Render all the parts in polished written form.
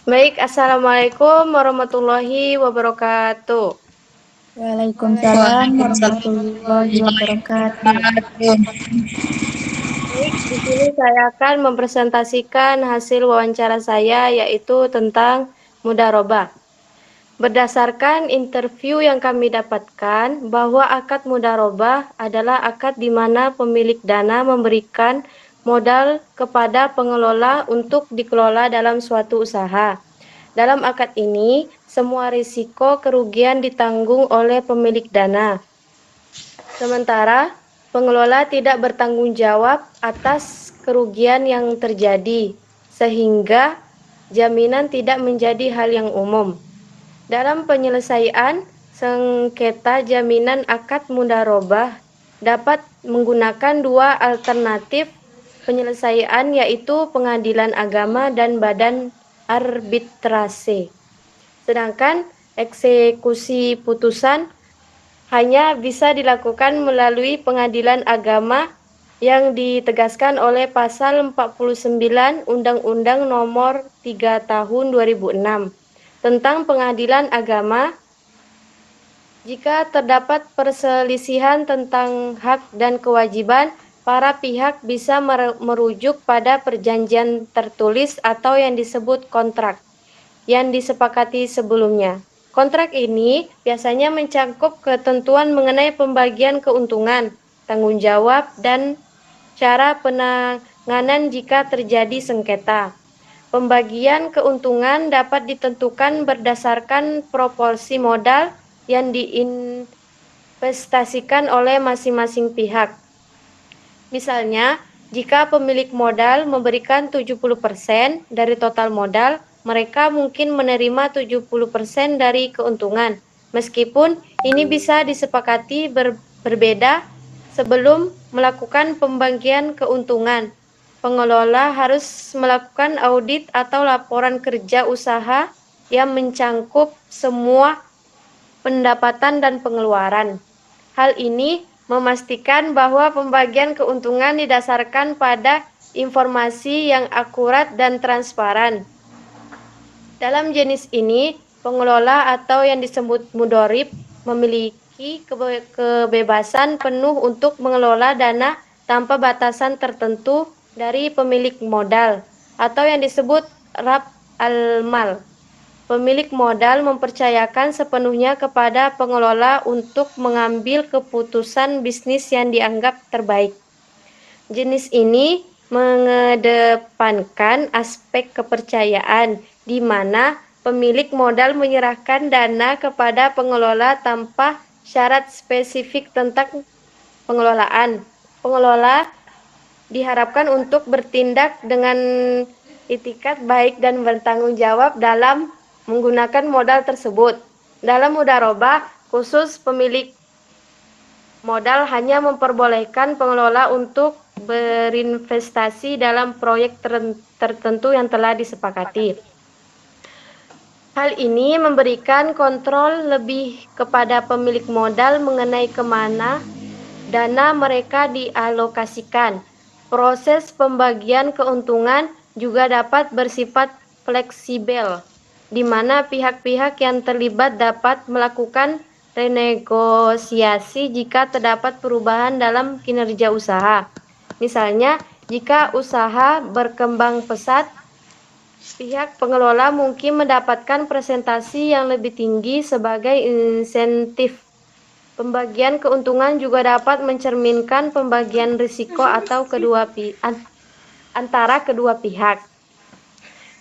Baik, Assalamualaikum warahmatullahi wabarakatuh. Waalaikumsalam warahmatullahi wabarakatuh. Baik, di sini saya akan mempresentasikan hasil wawancara saya yaitu tentang mudharabah. Berdasarkan interview yang kami dapatkan bahwa akad mudharabah adalah akad di mana pemilik dana memberikan modal kepada pengelola untuk dikelola dalam suatu usaha. Dalam akad ini, semua risiko kerugian ditanggung oleh pemilik dana. Sementara pengelola tidak bertanggung jawab atas kerugian yang terjadi, sehingga jaminan tidak menjadi hal yang umum. Dalam penyelesaian sengketa jaminan akad mudharabah dapat menggunakan dua alternatif penyelesaian yaitu pengadilan agama dan badan arbitrase. Sedangkan eksekusi putusan hanya bisa dilakukan melalui pengadilan agama yang ditegaskan oleh pasal 49 Undang-Undang Nomor 3 Tahun 2006 tentang pengadilan agama. Jika terdapat perselisihan tentang hak dan kewajiban, para pihak bisa merujuk pada perjanjian tertulis atau yang disebut kontrak yang disepakati sebelumnya. Kontrak ini biasanya mencakup ketentuan mengenai pembagian keuntungan, tanggung jawab, dan cara penanganan jika terjadi sengketa. Pembagian keuntungan dapat ditentukan berdasarkan proporsi modal yang diinvestasikan oleh masing-masing pihak. Misalnya, jika pemilik modal memberikan 70% dari total modal, mereka mungkin menerima 70% dari keuntungan. Meskipun ini bisa disepakati berbeda sebelum melakukan pembagian keuntungan. Pengelola harus melakukan audit atau laporan kerja usaha yang mencangkup semua pendapatan dan pengeluaran. Hal ini memastikan bahwa pembagian keuntungan didasarkan pada informasi yang akurat dan transparan. Dalam jenis ini, pengelola atau yang disebut mudharib memiliki kebebasan penuh untuk mengelola dana tanpa batasan tertentu dari pemilik modal atau yang disebut rab al-mal. Pemilik modal mempercayakan sepenuhnya kepada pengelola untuk mengambil keputusan bisnis yang dianggap terbaik. Jenis ini mengedepankan aspek kepercayaan, di mana pemilik modal menyerahkan dana kepada pengelola tanpa syarat spesifik tentang pengelolaan. Pengelola diharapkan untuk bertindak dengan itikat baik dan bertanggung jawab dalam menggunakan modal tersebut. Dalam mudharabah, khusus pemilik modal hanya memperbolehkan pengelola untuk berinvestasi dalam proyek tertentu yang telah disepakati. Hal ini memberikan kontrol lebih kepada pemilik modal mengenai kemana dana mereka dialokasikan. Proses pembagian keuntungan juga dapat bersifat fleksibel, di mana pihak-pihak yang terlibat dapat melakukan renegosiasi jika terdapat perubahan dalam kinerja usaha. Misalnya, jika usaha berkembang pesat, pihak pengelola mungkin mendapatkan presentasi yang lebih tinggi sebagai insentif. Pembagian keuntungan juga dapat mencerminkan pembagian risiko atau antara kedua pihak.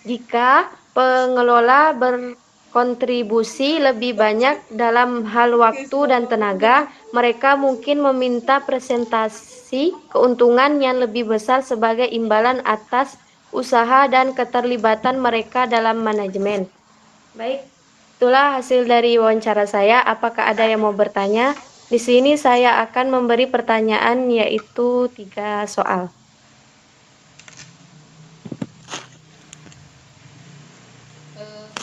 Jika pengelola berkontribusi lebih banyak dalam hal waktu dan tenaga, mereka mungkin meminta presentasi keuntungan yang lebih besar sebagai imbalan atas usaha dan keterlibatan mereka dalam manajemen. Baik, itulah hasil dari wawancara saya. Apakah ada yang mau bertanya? Di sini saya akan memberi pertanyaan yaitu 3 soal.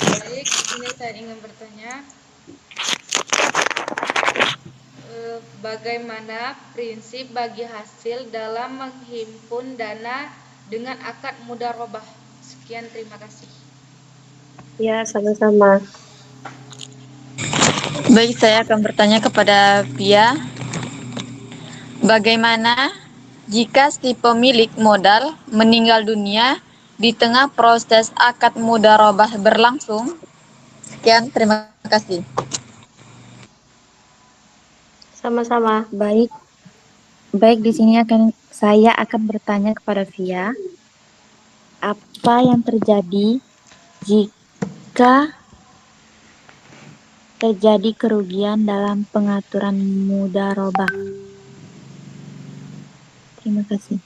Baik, ini saya ingin bertanya, bagaimana prinsip bagi hasil dalam menghimpun dana dengan akad mudharabah? Sekian, terima kasih. Ya, sama-sama. Baik, saya akan bertanya kepada Pia. Bagaimana jika si pemilik modal meninggal dunia di tengah proses akad mudharabah berlangsung? Sekian, terima kasih. Sama-sama. Baik, di sini saya akan bertanya kepada Via, apa yang terjadi jika terjadi kerugian dalam pengaturan mudharabah? Terima kasih.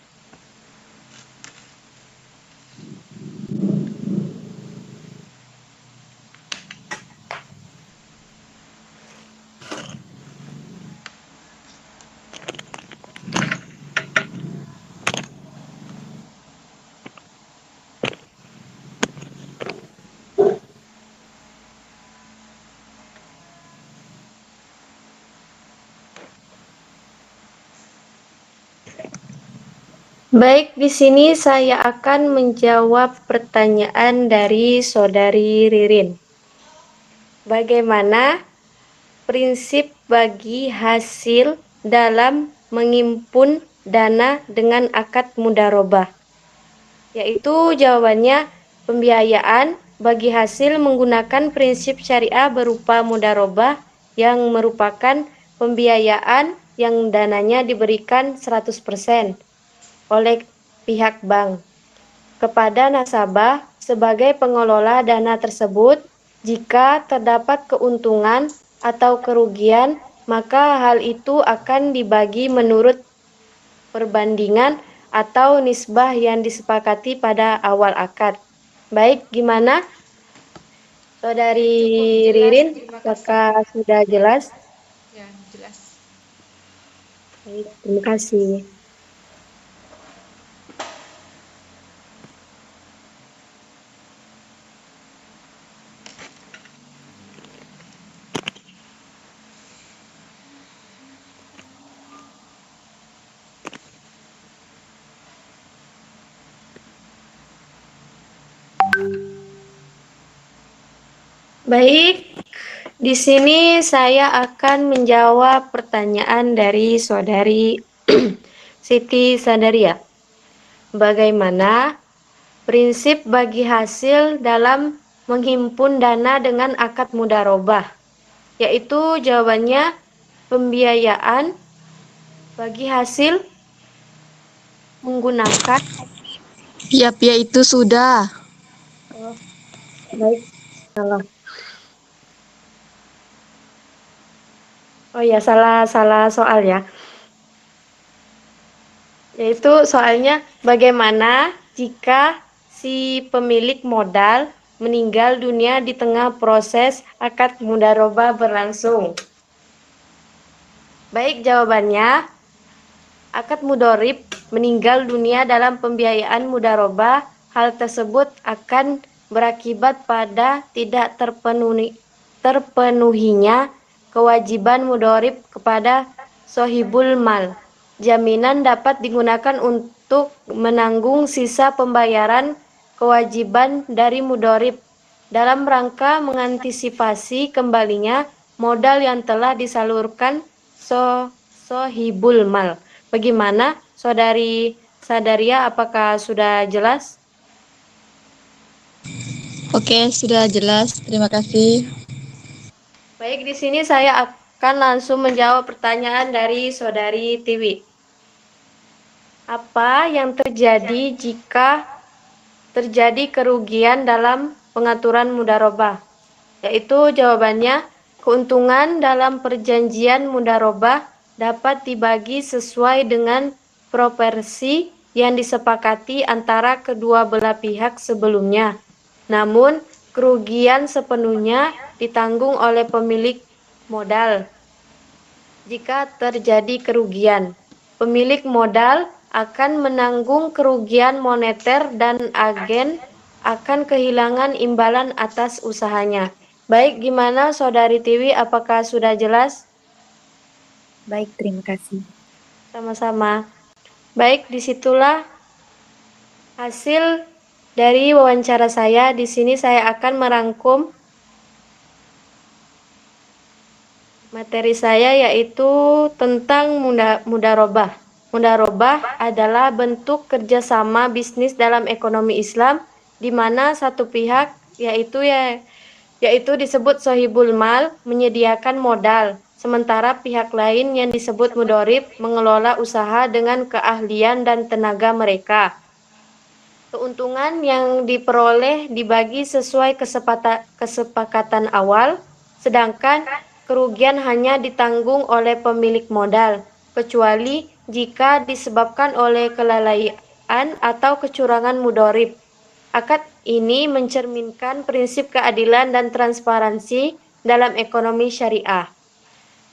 Baik, di sini saya akan menjawab pertanyaan dari Saudari Ririn. Bagaimana prinsip bagi hasil dalam menghimpun dana dengan akad mudharabah? Yaitu jawabannya pembiayaan bagi hasil menggunakan prinsip syariah berupa mudharabah yang merupakan pembiayaan yang dananya diberikan 100% oleh pihak bank kepada nasabah sebagai pengelola dana tersebut. Jika terdapat keuntungan atau kerugian, maka hal itu akan dibagi menurut perbandingan atau nisbah yang disepakati pada awal akad. Baik, gimana Saudari Cukup jelas, Ririn? terima kasih. Apakah sudah jelas? Ya, jelas. Baik, terima kasih. Baik, di sini saya akan menjawab pertanyaan dari Saudari Siti Sadaria. Bagaimana prinsip bagi hasil dalam menghimpun dana dengan akad mudharabah? Yaitu jawabannya pembiayaan bagi hasil menggunakan Ya, Pia itu sudah. baik, salah. Oh ya, salah soal ya. Yaitu soalnya bagaimana jika si pemilik modal meninggal dunia di tengah proses akad mudharabah berlangsung. Baik, jawabannya akad mudharib meninggal dunia dalam pembiayaan mudharabah. Hal tersebut akan berakibat pada tidak terpenuhinya kewajiban mudharib kepada sohibul mal. Jaminan dapat digunakan untuk menanggung sisa pembayaran kewajiban dari mudharib dalam rangka mengantisipasi kembalinya modal yang telah disalurkan sohibul mal. Bagaimana Saudari Sadaria, apakah sudah jelas? Oke, sudah jelas. Terima kasih. Baik, di sini saya akan langsung menjawab pertanyaan dari Saudari Tiwi. Apa yang terjadi jika terjadi kerugian dalam pengaturan mudharabah? Yaitu jawabannya, keuntungan dalam perjanjian mudharabah dapat dibagi sesuai dengan proporsi yang disepakati antara kedua belah pihak sebelumnya. Namun, kerugian sepenuhnya ditanggung oleh pemilik modal. Jika terjadi kerugian, pemilik modal akan menanggung kerugian moneter dan agen akan kehilangan imbalan atas usahanya. Baik, gimana Saudari Tiwi, apakah sudah jelas? Baik, terima kasih. Sama-sama. Baik, disitulah hasil Dari wawancara saya, di sini saya akan merangkum materi saya yaitu tentang mudarobah. Mudarobah adalah bentuk kerjasama bisnis dalam ekonomi Islam di mana satu pihak yaitu disebut sohibul mal menyediakan modal, sementara pihak lain yang disebut mudorib mengelola usaha dengan keahlian dan tenaga mereka. Keuntungan yang diperoleh dibagi sesuai kesepakatan awal, sedangkan kerugian hanya ditanggung oleh pemilik modal, kecuali jika disebabkan oleh kelalaian atau kecurangan mudorib. Akad ini mencerminkan prinsip keadilan dan transparansi dalam ekonomi syariah,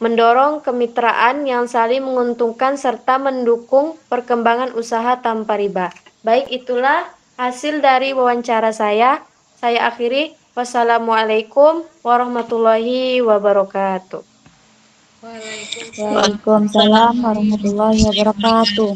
mendorong kemitraan yang saling menguntungkan serta mendukung perkembangan usaha tanpa riba. Baik, itulah hasil dari wawancara saya. Saya akhiri. Wassalamualaikum warahmatullahi wabarakatuh. Waalaikumsalam. Waalaikumsalam warahmatullahi wabarakatuh.